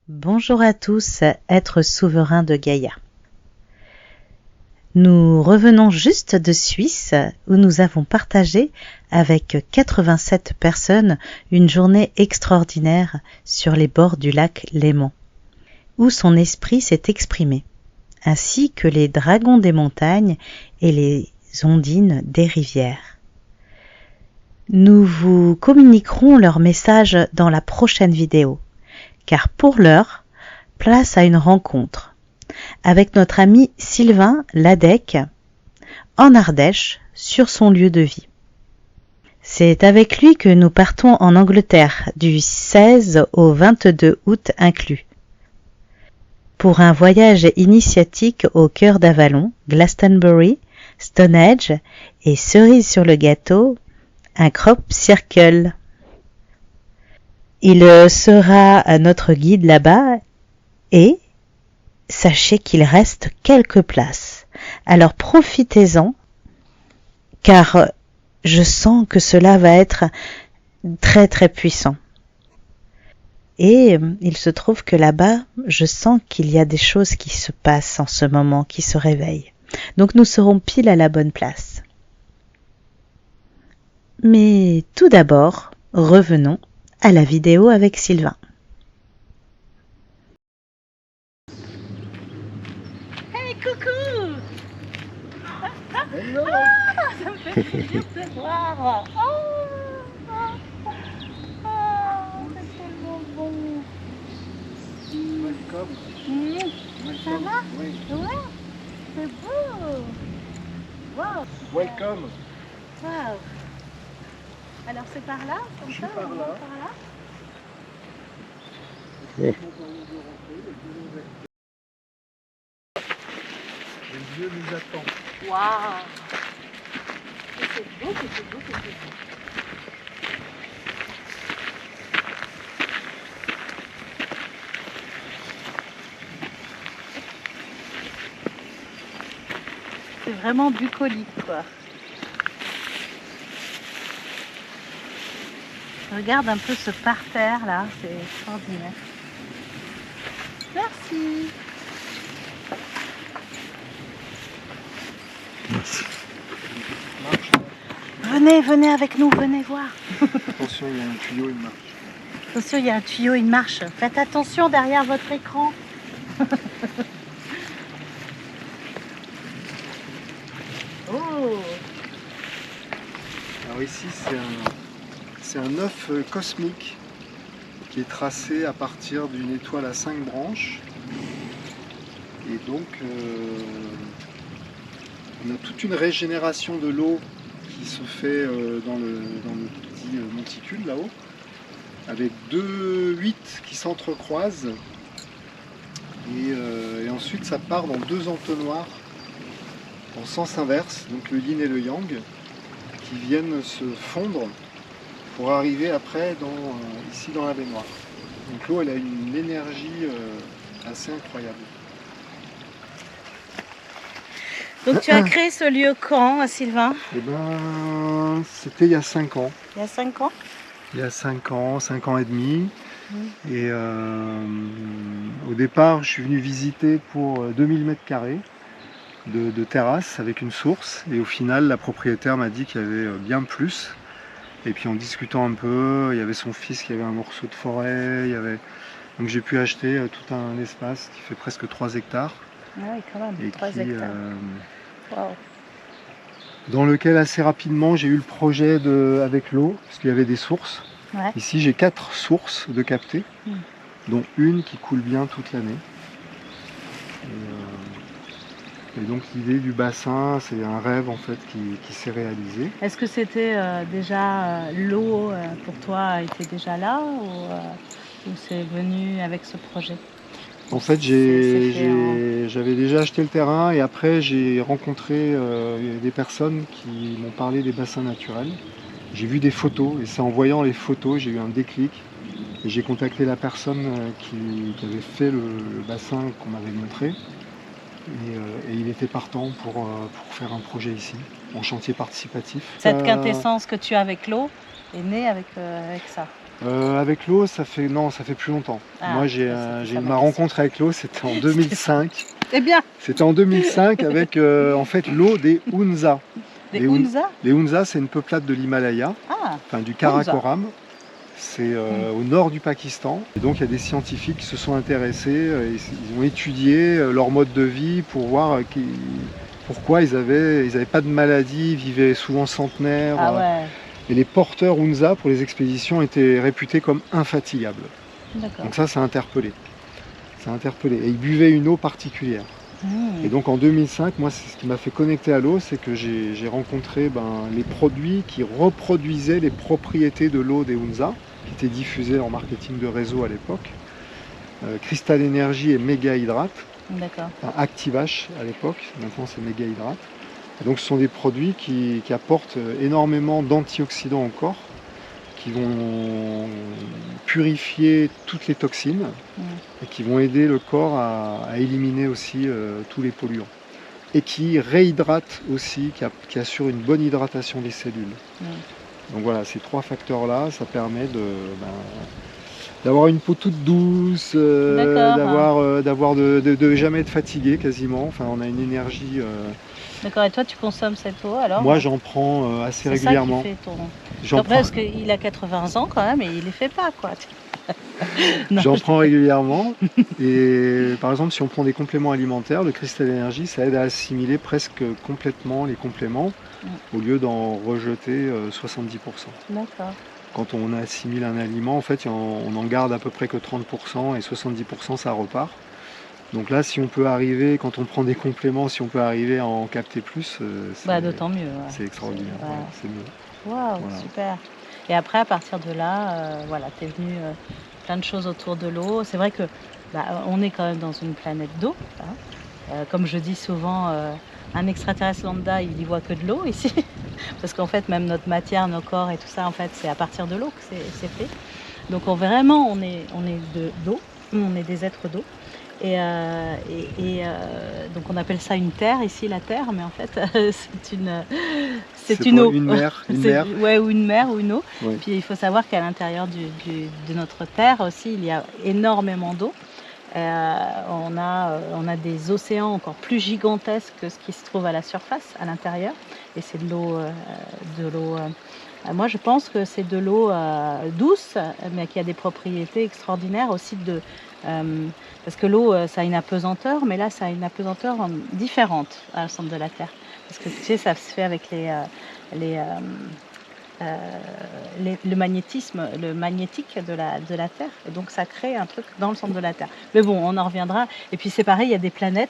Bonjour à tous, êtres souverains de Gaïa. Nous revenons juste de Suisse où nous avons partagé avec 87 personnes une journée extraordinaire sur les bords du lac Léman, où son esprit s'est exprimé, ainsi que les dragons des montagnes et les ondines des rivières. Nous vous communiquerons leur message dans la prochaine vidéo, car pour l'heure, place à une rencontre avec notre ami Sylvain Ladec en Ardèche sur son lieu de vie. C'est avec lui que nous partons en Angleterre du 16 au 22 août inclus pour un voyage initiatique au cœur d'Avalon, Glastonbury, Stonehenge et cerise sur le gâteau, un crop circle. Il sera notre guide là-bas et sachez qu'il reste quelques places. Alors profitez-en car je sens que cela va être très très puissant. Et il se trouve que là-bas, je sens qu'il y a des choses qui se passent en ce moment, qui se réveillent. Donc nous serons pile à la bonne place. Mais tout d'abord, revenons à la vidéo avec Sylvain. Hey, coucou! Hello. Ah, ça me fait plaisir de te voir. C'est tellement bon. Welcome. Ça va? Oui. Ouais, c'est beau. Wow. Welcome. Wow. Alors c'est par là, comme Je ça, suis par on là. va par là. Le Dieu nous attend. Waouh. C'est beau, c'est beau, c'est beau. C'est vraiment bucolique, quoi. Regarde un peu ce parterre là, c'est extraordinaire. Merci. Merci. Venez avec nous, venez voir. Attention, il y a un tuyau, il marche. Attention, il y a un tuyau, il marche. Faites attention derrière votre écran. Oh. Alors ici, c'est un œuf cosmique qui est tracé à partir d'une étoile à 5 branches. Et donc, on a toute une régénération de l'eau qui se fait dans le petit monticule là-haut, avec deux huit qui s'entrecroisent. Et ensuite, ça part dans deux entonnoirs en sens inverse, donc le yin et le yang, qui viennent se fondre pour arriver après ici dans la baignoire. Donc l'eau, elle a une énergie assez incroyable. Donc tu as créé ce lieu quand, Sylvain? Eh ben, c'était il y a 5 ans. Il y a 5 ans? Il y a 5 ans et demi. Et au départ, je suis venu visiter pour 2000 m² de terrasse avec une source. Et au final, la propriétaire m'a dit qu'il y avait bien plus. Et puis en discutant un peu, il y avait son fils qui avait un morceau de forêt. Donc j'ai pu acheter tout un espace qui fait presque 3 hectares. Ah oui, quand même, Et 3 hectares. Wow. Dans lequel assez rapidement j'ai eu le projet avec l'eau, parce qu'il y avait des sources. Ouais. Ici j'ai 4 sources de capter, dont une qui coule bien toute l'année. Et donc l'idée du bassin, c'est un rêve en fait qui s'est réalisé. Est-ce que c'était déjà l'eau pour toi était déjà là ou c'est venu avec ce projet? En fait, j'avais déjà acheté le terrain et après j'ai rencontré des personnes qui m'ont parlé des bassins naturels. J'ai vu des photos et c'est en voyant les photos j'ai eu un déclic. Et j'ai contacté la personne qui avait fait le bassin qu'on m'avait montré. Et il était partant pour faire un projet ici, en chantier participatif. Cette quintessence que tu as avec l'eau est née avec ça. Avec l'eau, ça fait plus longtemps. Ah, Moi, ma rencontre avec l'eau, c'était en 2005. Eh bien, C'était en 2005 avec en fait l'eau des Hunza. des Hunza. Les Hunza, c'est une peuplade de l'Himalaya, Ah, enfin du Karakoram. C'est au nord du Pakistan. Et donc il y a des scientifiques qui se sont intéressés, ils ont étudié leur mode de vie pour voir pourquoi ils avaient pas de maladie, ils vivaient souvent centenaires. ah ouais, Et les porteurs Hunza pour les expéditions étaient réputés comme infatigables. d'accord. Donc ça a interpellé. Ça a interpellé. Et ils buvaient une eau particulière. Et donc en 2005, moi, ce qui m'a fait connecter à l'eau, c'est que j'ai rencontré les produits qui reproduisaient les propriétés de l'eau des Hunza, qui étaient diffusés en marketing de réseau à l'époque. Crystal Energy et Méga Hydrate. D'accord. Enfin, Activash à l'époque, maintenant c'est Méga Hydrate. Et donc ce sont des produits qui apportent énormément d'antioxydants au corps, qui vont purifier toutes les toxines et qui vont aider le corps à éliminer aussi tous les polluants. Et qui réhydratent aussi, qui assurent une bonne hydratation des cellules. Donc voilà, ces trois facteurs-là, ça permet d'avoir une peau toute douce, de jamais être fatigué quasiment. Enfin, on a une énergie. D'accord, et toi tu consommes cette eau alors? Moi j'en prends assez régulièrement. C'est ça qui fait ton... Après, parce qu'il a 80 ans quand même et il les fait pas quoi. J'en prends régulièrement et par exemple si on prend des compléments alimentaires, le Crystal Energy ça aide à assimiler presque complètement les compléments au lieu d'en rejeter 70%. D'accord. Quand on assimile un aliment, en fait on en garde à peu près que 30% et 70% ça repart. Donc là, si on peut arriver, quand on prend des compléments, si on peut arriver à en capter plus, d'autant mieux. Ouais. C'est extraordinaire, c'est mieux. Waouh, voilà. Super. Et après, à partir de là, tu es venu plein de choses autour de l'eau. C'est vrai que on est quand même dans une planète d'eau. Hein. Comme je dis souvent, un extraterrestre lambda, il n'y voit que de l'eau ici. Parce qu'en fait, même notre matière, nos corps et tout ça, en fait, c'est à partir de l'eau que c'est fait. Donc vraiment, on est d'eau. On est des êtres d'eau. Donc on appelle ça une terre ici, la terre, mais en fait c'est une eau. Une mer. Ouais, ou une mer ou une eau. Ouais. Puis il faut savoir qu'à l'intérieur de notre terre aussi, il y a énormément d'eau. On a des océans encore plus gigantesques que ce qui se trouve à la surface, à l'intérieur. Et c'est de l'eau... moi, je pense que c'est de l'eau douce, mais qui a des propriétés extraordinaires aussi parce que l'eau, ça a une apesanteur, mais là, ça a une apesanteur différente au centre de la Terre. Parce que tu sais, ça se fait avec le magnétisme, le magnétique de la Terre. Et donc, ça crée un truc dans le centre de la Terre. Mais bon, on en reviendra. Et puis, c'est pareil, il y a des planètes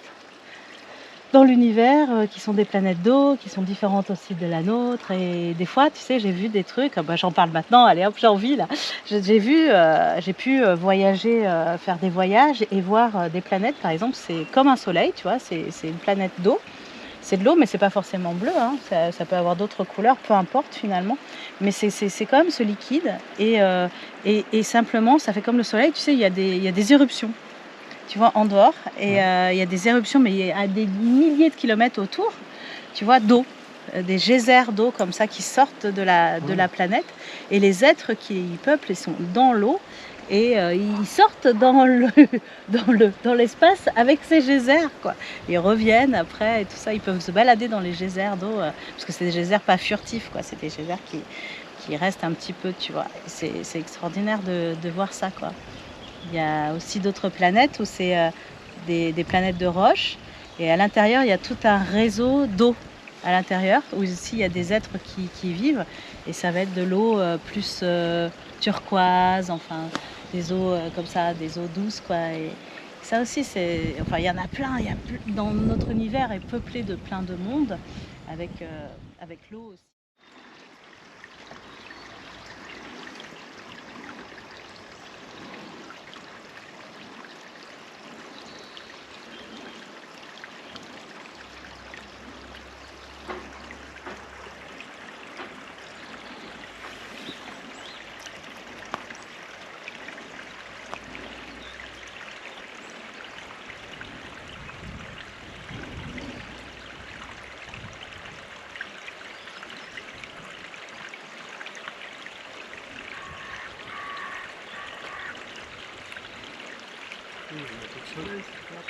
dans l'univers qui sont des planètes d'eau, qui sont différentes aussi de la nôtre. Et des fois, tu sais, j'ai vu des trucs, j'en parle maintenant, allez hop, j'ai envie là. J'ai pu voyager, faire des voyages et voir des planètes, par exemple, c'est comme un soleil, tu vois, c'est une planète d'eau. C'est de l'eau, mais c'est pas forcément bleu, hein. Ça peut avoir d'autres couleurs, peu importe finalement. Mais c'est quand même ce liquide. Et simplement, ça fait comme le soleil, tu sais, il y a des éruptions. Tu vois, en dehors, et il y a des éruptions, mais il y a des milliers de kilomètres autour, tu vois, d'eau, des geysers d'eau comme ça qui sortent de la planète, et les êtres qui y peuplent, ils sont dans l'eau, et ils sortent dans l'espace avec ces geysers, quoi. Ils reviennent après, et tout ça, ils peuvent se balader dans les geysers d'eau, parce que c'est des geysers pas furtifs, quoi, c'est des geysers qui restent un petit peu, tu vois, c'est extraordinaire de voir ça, quoi. Il y a aussi d'autres planètes où c'est des planètes de roches. Et à l'intérieur, il y a tout un réseau d'eau à l'intérieur, où aussi il y a des êtres qui vivent. Et ça va être de l'eau plus turquoise, enfin des eaux comme ça, des eaux douces, quoi. Et ça aussi, il y en a plein. Dans notre univers est peuplé de plein de mondes avec l'eau aussi. Oui, il y a un peu de soleil, c'est clair.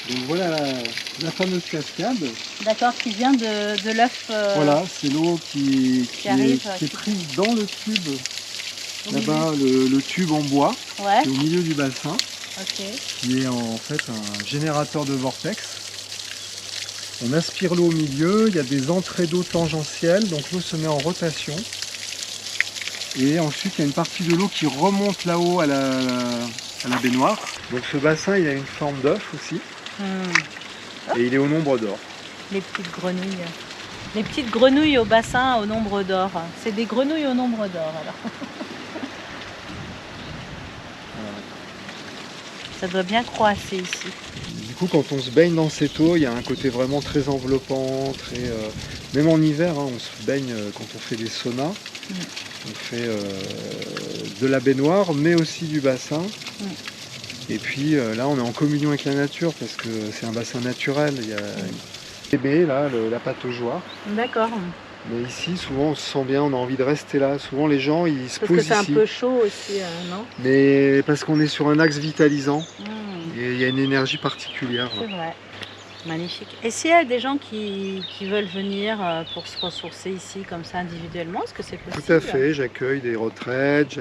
Donc voilà la fameuse cascade. D'accord, qui vient de l'œuf. Voilà, c'est l'eau arrive, qui est prise dans le tube. Au Là-bas, le tube en bois, Ouais, qui est au milieu du bassin, ok. qui est en fait un générateur de vortex. On aspire l'eau au milieu, il y a des entrées d'eau tangentielles, donc l'eau se met en rotation. Et ensuite, il y a une partie de l'eau qui remonte là-haut à la baignoire. Donc ce bassin, il a une forme d'œuf aussi, et il est au nombre d'or. Les petites grenouilles. Les petites grenouilles au bassin au nombre d'or. C'est des grenouilles au nombre d'or alors. Ça doit bien croasser ici. Du coup, quand on se baigne dans cette eau, il y a un côté vraiment très enveloppant, même en hiver, hein, on se baigne quand on fait des saunas. On fait de la baignoire, mais aussi du bassin. Et puis là, on est en communion avec la nature parce que c'est un bassin naturel. Il y a une bébé, là, la pataugeoire. D'accord. Mais ici, souvent, on se sent bien, on a envie de rester là. Souvent, les gens, ils se Parce posent que c'est ici. un peu chaud aussi, non? Mais parce qu'on est sur un axe vitalisant. Et il y a une énergie particulière. C'est vrai. Magnifique. Et s'il y a des gens qui veulent venir pour se ressourcer ici comme ça individuellement, est-ce que c'est possible? Tout à fait, j'accueille des retraites,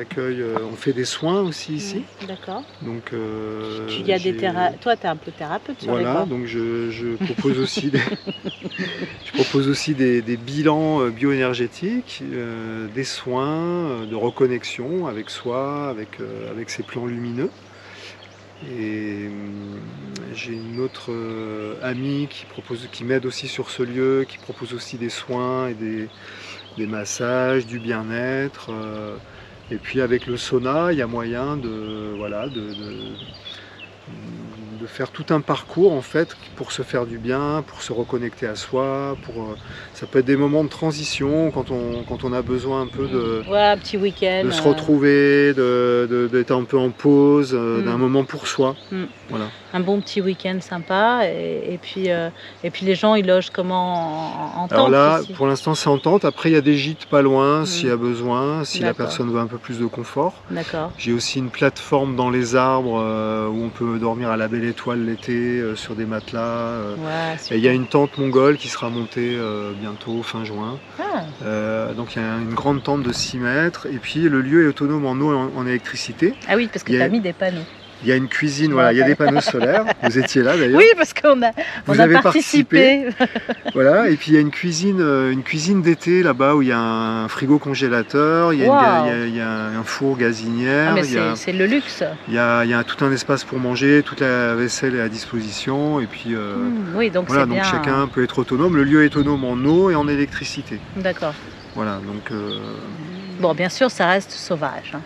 on fait des soins aussi ici. D'accord. Donc, Il y a toi, tu es un peu thérapeute sur les voilà, bords. donc je propose aussi des bilans bioénergétiques, des soins de reconnexion avec soi, avec ses plans lumineux. Et j'ai une autre amie qui m'aide aussi sur ce lieu, qui propose aussi des soins et des massages, du bien-être. Et puis avec le sauna, il y a moyen de faire tout un parcours en fait pour se faire du bien, pour se reconnecter à soi. Ça peut être des moments de transition quand on a besoin un peu un petit week-end. De se retrouver, d'être un peu en pause, d'un moment pour soi. Voilà. Un bon petit week-end sympa. Et puis les gens, ils logent comment en tente? Alors là, ici pour l'instant, c'est en tente. Après, il y a des gîtes pas loin s'il y a besoin, si la personne veut un peu plus de confort. D'accord. J'ai aussi une plateforme dans les arbres où on peut dormir à la belle étoile l'été sur des matelas. Et il y a une tente mongole qui sera montée bientôt, fin juin. Donc il y a une grande tente de 6 mètres. Et puis le lieu est autonome en eau et en électricité. Ah oui, parce que tu as mis des panneaux. Il y a une cuisine, voilà, il y a des panneaux solaires. Vous étiez là d'ailleurs. Oui, parce qu'on a participé. Voilà, et puis il y a une cuisine d'été là-bas où il y a un frigo congélateur, il y a un four gazinière. Ah, mais c'est le luxe. Il y a tout un espace pour manger, toute la vaisselle est à disposition. Et puis oui, donc voilà, c'est bien. Donc chacun peut être autonome. Le lieu est autonome en eau et en électricité. D'accord. Voilà, donc. Bon, bien sûr, ça reste sauvage. Hein.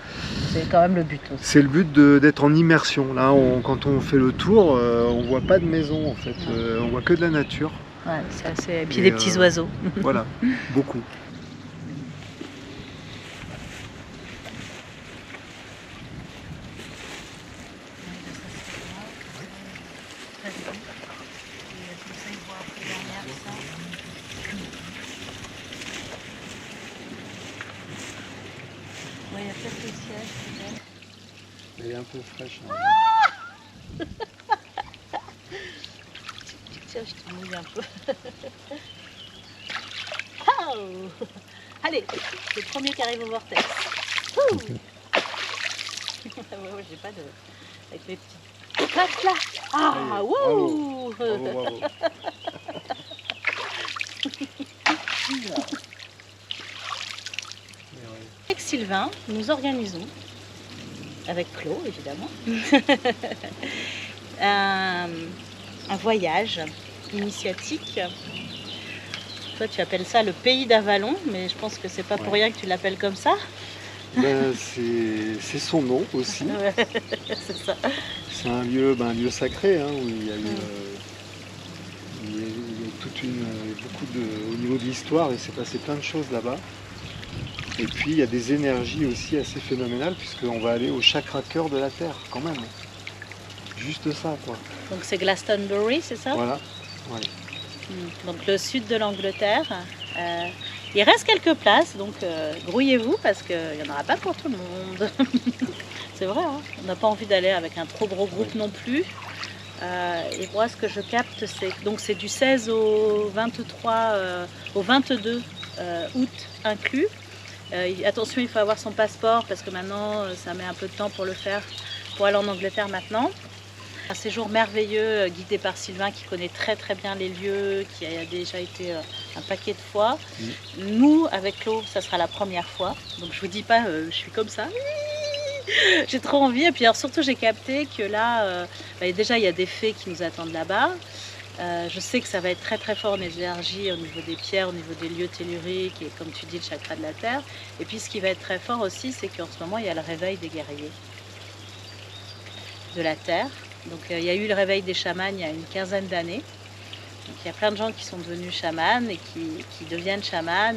C'est quand même le but aussi. C'est le but d'être en immersion. Là, quand on fait le tour, on voit pas de maison en fait. On voit que de la nature. Ouais, c'est assez... Et puis des petits oiseaux. Voilà, beaucoup. Il y a peut-être le siège. Elle est un peu fraîche. Hein. Tiens, je te mouille un peu. Oh, allez, c'est le premier qui arrive au vortex. Ouais, j'ai pas de... Avec les petits... Clac, là. Ah, wouh. Bravo. Avec Sylvain, nous organisons, avec Claude évidemment, un voyage initiatique. Toi tu appelles ça le pays d'Avalon, mais je pense que c'est pas pour rien que tu l'appelles comme ça. Ben, c'est son nom aussi. C'est ça. C'est un lieu sacré hein, où il y a eu au niveau de l'histoire, il s'est passé plein de choses là-bas. Et puis il y a des énergies aussi assez phénoménales puisqu'on va aller au chakra cœur de la Terre quand même. Juste ça quoi. Donc c'est Glastonbury, c'est ça? Voilà. Ouais. Donc le sud de l'Angleterre. Il reste quelques places, donc grouillez-vous parce qu'il n'y en aura pas pour tout le monde. C'est vrai, hein, on n'a pas envie d'aller avec un trop gros groupe non plus. Et moi, ce que je capte, c'est du 16 au 23, au 22 août inclus. Attention, il faut avoir son passeport parce que maintenant, ça met un peu de temps pour le faire, pour aller en Angleterre maintenant. Un séjour merveilleux guidé par Sylvain qui connaît très très bien les lieux, qui a déjà été un paquet de fois. Nous, avec Claude, ça sera la première fois. Donc je vous dis pas, je suis comme ça. J'ai trop envie. Et puis alors, surtout, j'ai capté que là, déjà, il y a des fées qui nous attendent là-bas. Je sais que ça va être très très fort en énergie au niveau des pierres, au niveau des lieux telluriques et comme tu dis, le chakra de la terre. Et puis ce qui va être très fort aussi, c'est qu'en ce moment, il y a le réveil des guerriers de la terre. Donc il y a eu le réveil des chamans il y a une quinzaine d'années. Donc il y a plein de gens qui sont devenus chamans et qui deviennent chamans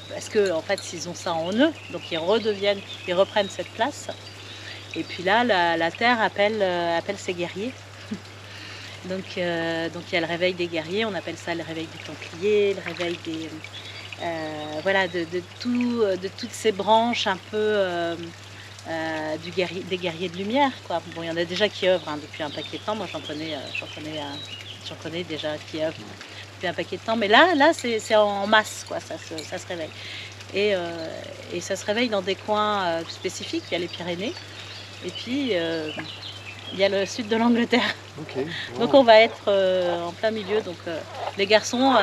parce que en fait ils ont ça en eux, donc ils reprennent cette place. Et puis là la terre appelle ses guerriers. Donc il y a le réveil des guerriers, on appelle ça le réveil des Templiers, le réveil des de toutes ces branches un peu des guerriers de lumière, quoi. Bon, il y en a déjà qui œuvrent depuis un paquet de temps. Moi, j'en connais déjà qui œuvrent depuis un paquet de temps. Mais là, c'est en masse, quoi. Ça se réveille. Et ça se réveille dans des coins spécifiques. Il y a les Pyrénées. Et puis, il y a le sud de l'Angleterre. Okay. Wow. Donc, on va être en plein milieu. Donc, les garçons,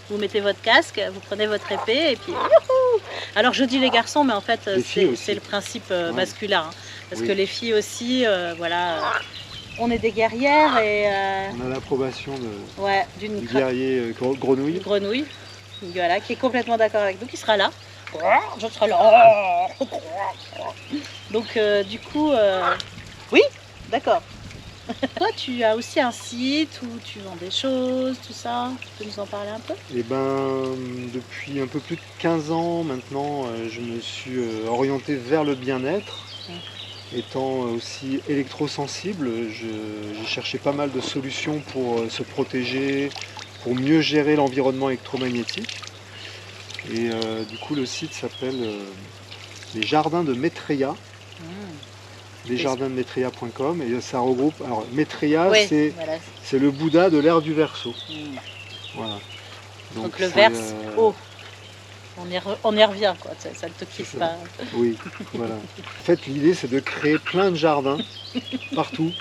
vous mettez votre casque, vous prenez votre épée et puis youhou. Alors je dis les garçons, mais en fait c'est le principe masculin, hein, parce que les filles aussi, on est des guerrières et on a l'approbation du d'une guerrier grenouille. Grenouille, voilà, qui est complètement d'accord avec nous, qui sera là. Je serai là. Donc du coup, oui, d'accord. Toi, tu as aussi un site où tu vends des choses, tout ça. Tu peux nous en parler un peu? Eh ben, depuis un peu plus de 15 ans maintenant, je me suis orienté vers le bien-être. Étant aussi électrosensible, j'ai cherché pas mal de solutions pour se protéger, pour mieux gérer l'environnement électromagnétique. Et du coup, le site s'appelle les Jardins de Maitreya. lesjardindemaitreya.com et ça regroupe. Alors Maitreya, c'est le Bouddha de l'ère du Verseau. Voilà. Donc le verse haut. On y revient, quoi. Ça ne te quitte pas. Oui, voilà. En fait, l'idée, c'est de créer plein de jardins partout.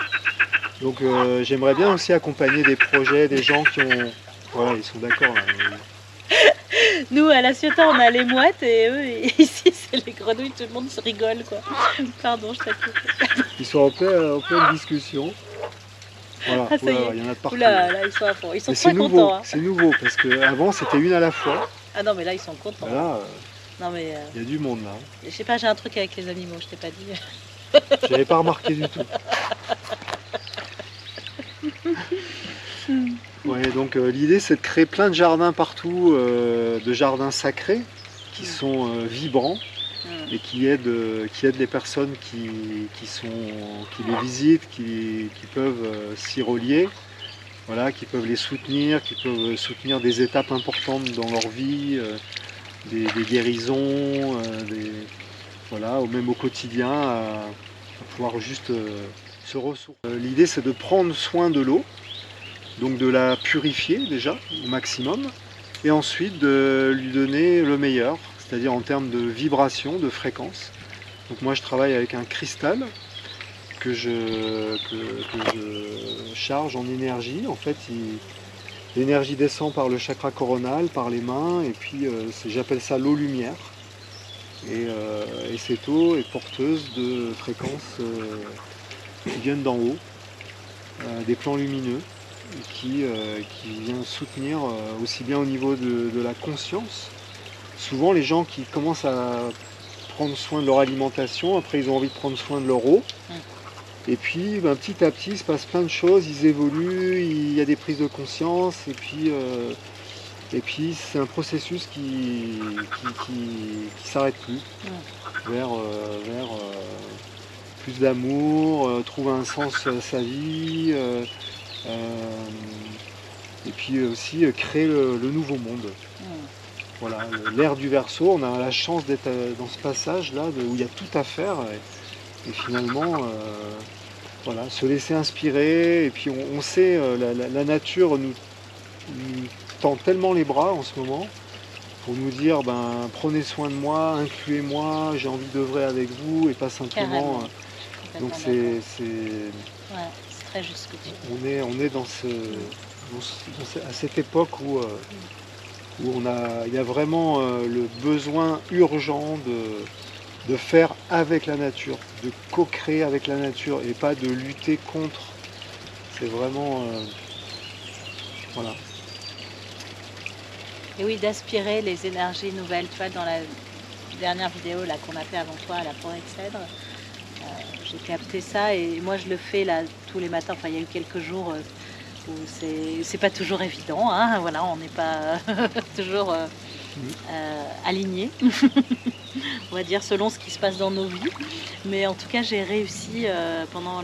Donc j'aimerais bien aussi accompagner des projets, des gens qui ont. Voilà, ils sont d'accord là. Nous, à La Ciotat, on a les mouettes et eux, ici, c'est les grenouilles, tout le monde se rigole, quoi. Pardon, je t'ai coupé. Ils sont en pleine discussion. Voilà, Ah, ça y est. il y en a de partout. Là, ils sont à fond. Ils sont très contents. Hein. C'est nouveau, parce qu'avant, c'était une à la fois. Ah non, mais là, ils sont contents. Là, non, mais, il y a du monde, là. Je sais pas, j'ai un truc avec les animaux, je t'ai pas dit. J'avais pas remarqué du tout. Ouais, donc l'idée c'est de créer plein de jardins partout, de jardins sacrés qui sont vibrants et qui aident les personnes qui les visitent, qui peuvent s'y relier, voilà, qui peuvent les soutenir, qui peuvent soutenir des étapes importantes dans leur vie, des guérisons, voilà, ou même au quotidien, à pouvoir juste se ressourcer. L'idée c'est de prendre soin de l'eau. Donc de la purifier déjà au maximum et ensuite de lui donner le meilleur, c'est-à-dire en termes de vibration, de fréquence. Donc moi je travaille avec un cristal que je charge en énergie. En fait l'énergie descend par le chakra coronal, par les mains et puis j'appelle ça l'eau-lumière. Et cette eau est porteuse de fréquences qui viennent d'en haut, des plans lumineux. Qui vient soutenir aussi bien au niveau de la conscience. Souvent les gens qui commencent à prendre soin de leur alimentation, après ils ont envie de prendre soin de leur eau. Et puis petit à petit il se passe plein de choses, ils évoluent, il y a des prises de conscience et puis c'est un processus qui s'arrête plus vers plus d'amour, trouver un sens à sa vie. Et puis aussi créer le nouveau monde. Voilà, l'ère du Verseau, on a la chance d'être dans ce passage-là où il y a tout à faire. Et finalement, voilà, se laisser inspirer. Et puis on sait, la nature nous tend tellement les bras en ce moment pour nous dire, ben, prenez soin de moi, incluez-moi, j'ai envie d'œuvrer avec vous et pas simplement. Donc c'est Ouais, c'est très juste ce que tu dis. on est à cette époque où il y a vraiment le besoin urgent de faire avec la nature, de co-créer avec la nature et pas de lutter contre. C'est vraiment voilà. Et oui, d'aspirer les énergies nouvelles. Tu vois, dans la dernière vidéo là qu'on a fait avant toi à la forêt de cèdre, j'ai capté ça et moi je le fais là tous les matins. Enfin, il y a eu quelques jours où c'est pas toujours évident. Hein, voilà, on n'est pas toujours alignés, on va dire, selon ce qui se passe dans nos vies. Mais en tout cas, j'ai réussi pendant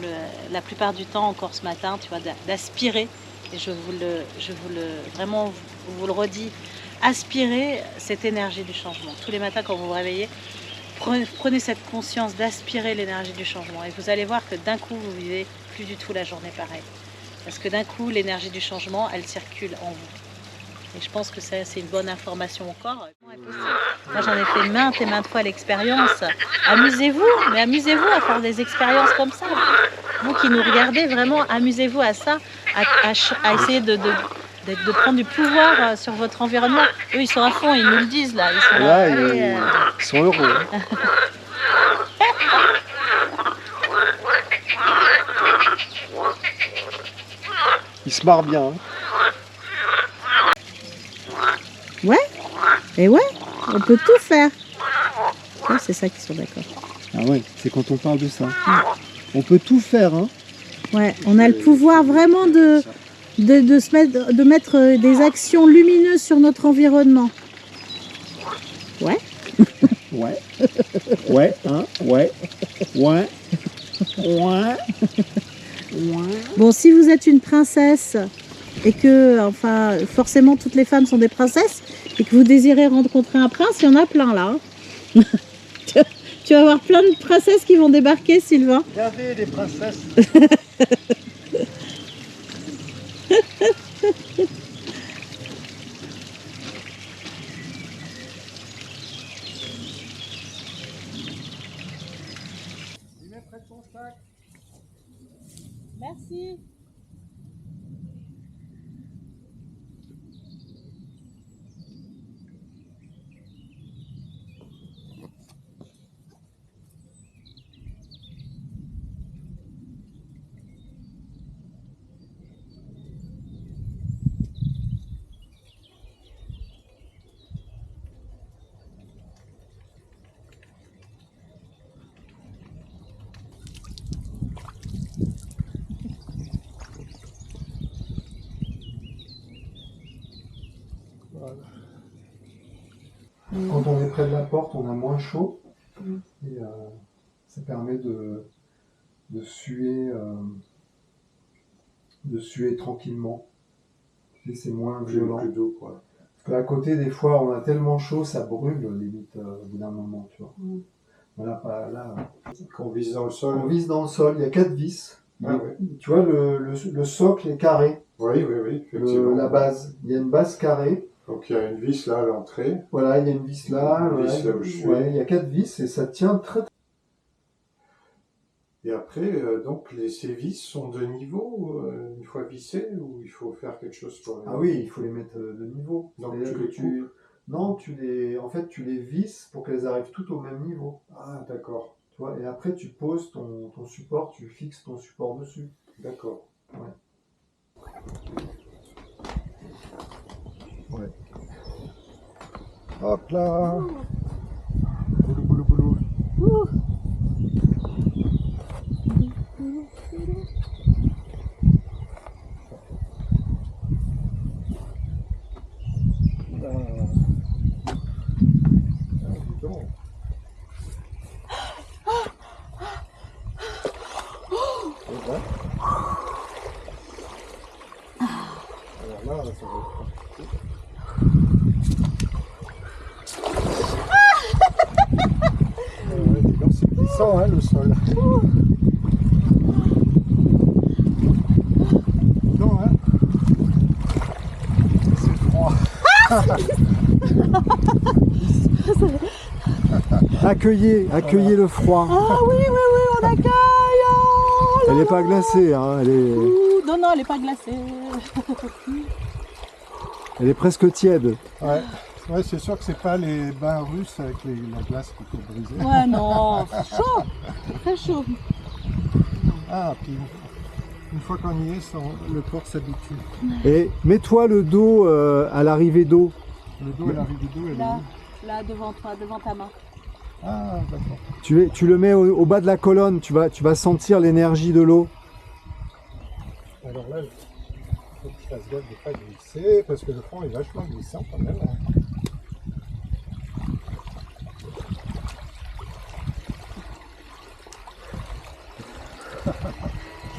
la plupart du temps, encore ce matin, tu vois, d'aspirer. Et je vous le redis, aspirer cette énergie du changement. Tous les matins quand vous vous réveillez, prenez cette conscience d'aspirer l'énergie du changement. Et vous allez voir que d'un coup, vous vivez plus du tout la journée pareille. Parce que d'un coup, l'énergie du changement, elle circule en vous. Et je pense que c'est une bonne information encore. Moi, j'en ai fait maintes et maintes fois l'expérience. Amusez-vous, mais amusez-vous à faire des expériences comme ça. Vous qui nous regardez, vraiment, amusez-vous à ça, à essayer de prendre du pouvoir sur votre environnement. Eux, ils sont à fond, ils nous le disent là. Ils sont là, ils sont heureux. Hein. Ils se marrent bien. Hein. Ouais, et ouais, on peut tout faire. Ouais, c'est ça qu'ils sont d'accord. Ah ouais, c'est quand on parle de ça. On peut tout faire, hein. Ouais, on a le pouvoir vraiment de mettre des actions lumineuses sur notre environnement. Ouais. Ouais. Ouais, hein, ouais. Ouais. Ouais. Ouais. Bon, si vous êtes une princesse et que, enfin, forcément toutes les femmes sont des princesses et que vous désirez rencontrer un prince, il y en a plein là. Hein. Tu vas avoir plein de princesses qui vont débarquer, Sylvain. Il y avait des princesses. Merci. Voilà. Quand on est près de la porte, on a moins chaud et ça permet de suer tranquillement. Et c'est moins violent. Plus doux, quoi. Parce qu'à côté, des fois, on a tellement chaud, ça brûle limite au bout d'un moment, tu vois. Voilà, pas là. Qu'on vise dans le sol. On vise dans le sol. Il y a 4 vis. Ah, ouais. Tu vois, le socle est carré. Oui, effectivement. La base. Il y a une base carrée. Donc il y a une vis là à l'entrée. Voilà, il y a une vis là. Une vis là où je suis. Ouais, il y a 4 vis et ça tient très. Et après, donc ces vis sont de niveau une fois vissées ou il faut faire quelque chose pour les... Ah oui, il faut les mettre de niveau. Donc Non, tu les visses pour qu'elles arrivent toutes au même niveau. Ah, d'accord. Tu vois, et après tu poses ton support, tu fixes ton support dessus. D'accord. Ouais. Hop là. Boulou, boulou, boulou. là, ça va être compliqué. Ouais, dis donc, c'est glissant, hein, le sol. Non, hein. C'est froid. Accueillez le froid. Ah oui, on accueille. Oh là Elle n'est là. pas glacée, hein, Ouh, non, elle n'est pas glacée. elle est presque tiède. Ouais. Ouais, c'est sûr que c'est pas les bains russes avec la glace qui peut briser. Ouais, non, chaud, très chaud. Ah, puis une fois qu'on y est, le corps s'habitue. Et mets-toi le dos à l'arrivée d'eau. Le dos et l'arrivée d'eau, elle est Là, où? là, devant toi, devant ta main. Ah, d'accord. Tu le mets au bas de la colonne, tu vas sentir l'énergie de l'eau. Alors là, il faut que je fasse gaffe de ne pas glisser, parce que le fond est vachement glissant quand même.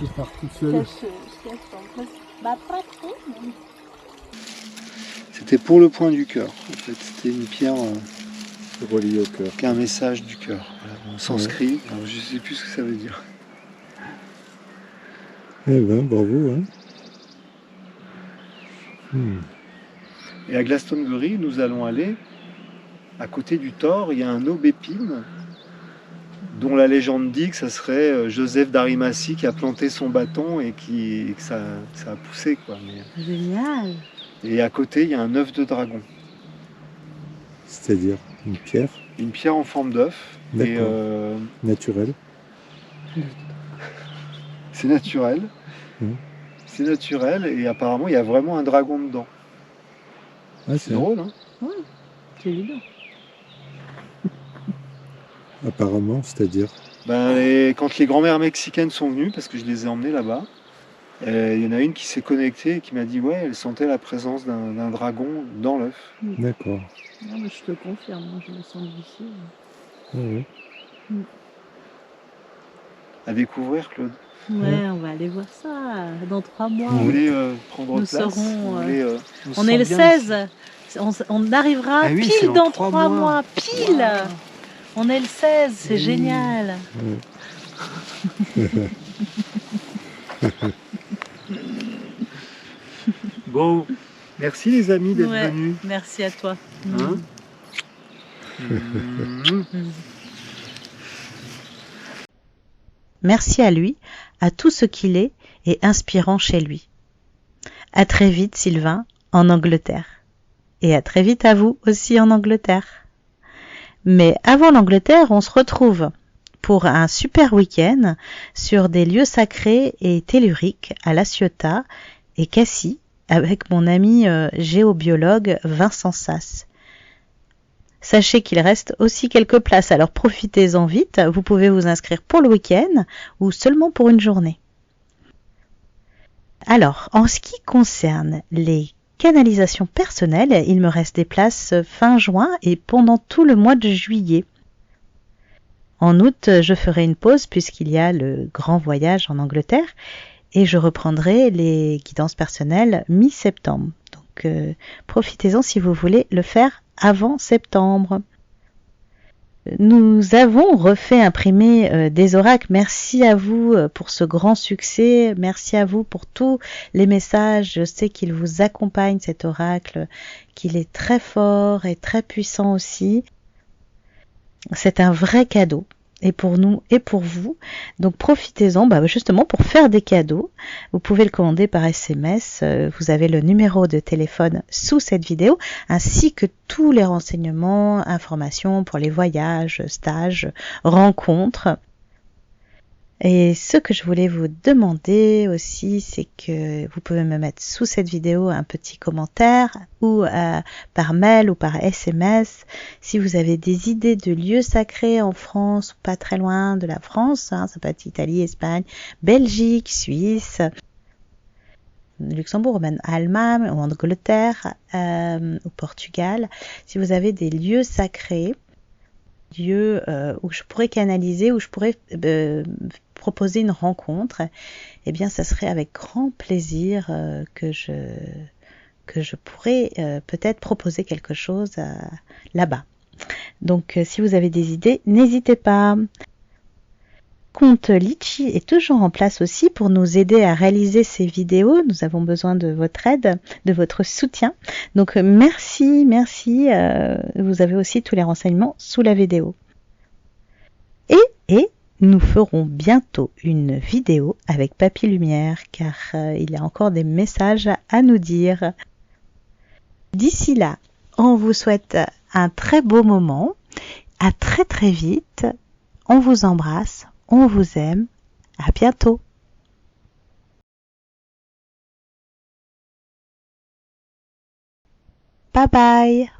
Je pars tout seul. Je cache en place. Bah, pas trop, mais... C'était pour le point du cœur. En fait, c'était une pierre Relié au cœur. qui a un message du cœur. Voilà, en sanskrit. Alors, je ne sais plus ce que ça veut dire. Eh ben, bravo. Hein. Et à Glastonbury, nous allons aller à côté du Thor. Il y a un aubépine dont la légende dit que ça serait Joseph d'Arimathie qui a planté son bâton et que ça a poussé, quoi. Génial. Et à côté, il y a un œuf de dragon. C'est-à-dire une pierre Une pierre en forme d'œuf. Et D'accord. Naturelle. c'est naturel. Mhm. C'est naturel et apparemment, il y a vraiment un dragon dedans. Ah, C'est drôle, hein? C'est évident. Apparemment, c'est-à-dire Quand les grand-mères mexicaines sont venues, parce que je les ai emmenées là-bas, il y en a une qui s'est connectée et qui m'a dit ouais, elle sentait la présence d'un dragon dans l'œuf. D'accord. Non, mais je te confirme, moi, je me sens d'ici. Ah, oui. À découvrir, Claude. Ouais, on va aller voir ça dans 3 mois. Vous voulez prendre Nous place? serons, Vous voulez, on se On est sent le bien 16. On arrivera Ah oui, c'est pile dans dans 3 3 mois. mois. Pile. Wow. On est le 16, c'est Oui. génial. Bon, merci les amis d'être Ouais. venus. Merci à toi. Hein Merci à lui, à tout ce qu'il est et inspirant chez lui. À très vite, Sylvain, en Angleterre. Et à très vite à vous aussi en Angleterre. Mais avant l'Angleterre, on se retrouve pour un super week-end sur des lieux sacrés et telluriques à La Ciotat et Cassis avec mon ami géobiologue Vincent Sass. Sachez qu'il reste aussi quelques places, alors profitez-en vite. Vous pouvez vous inscrire pour le week-end ou seulement pour une journée. Alors, en ce qui concerne les canalisations personnelles, il me reste des places fin juin et pendant tout le mois de juillet. En août, je ferai une pause puisqu'il y a le grand voyage en Angleterre et je reprendrai les guidances personnelles mi-septembre. Donc, profitez-en si vous voulez le faire avant septembre. Nous avons refait imprimer des oracles. Merci à vous pour ce grand succès. Merci à vous pour tous les messages. Je sais qu'il vous accompagne cet oracle, qu'il est très fort et très puissant aussi. C'est un vrai cadeau. Et pour nous et pour vous. Donc profitez-en justement pour faire des cadeaux. Vous pouvez le commander par SMS. Vous avez le numéro de téléphone sous cette vidéo, ainsi que tous les renseignements, informations pour les voyages, stages, rencontres. Et ce que je voulais vous demander aussi, c'est que vous pouvez me mettre sous cette vidéo un petit commentaire ou par mail ou par SMS si vous avez des idées de lieux sacrés en France ou pas très loin de la France, ça peut être Italie, Espagne, Belgique, Suisse, Luxembourg, même Allemagne ou Angleterre ou Portugal. Si vous avez des lieux sacrés, lieux où je pourrais canaliser, où je pourrais proposer une rencontre, eh bien ça serait avec grand plaisir que je que je pourrais peut-être proposer quelque chose là-bas. Donc si vous avez des idées, n'hésitez pas. Compte Litchi est toujours en place aussi pour nous aider à réaliser ces vidéos. Nous avons besoin de votre aide, de votre soutien. Donc merci. Vous avez aussi tous les renseignements sous la vidéo. Et nous ferons bientôt une vidéo avec Papy Lumière car il y a encore des messages à nous dire. D'ici là, on vous souhaite un très beau moment. À très très vite. On vous embrasse. On vous aime. À bientôt. Bye bye.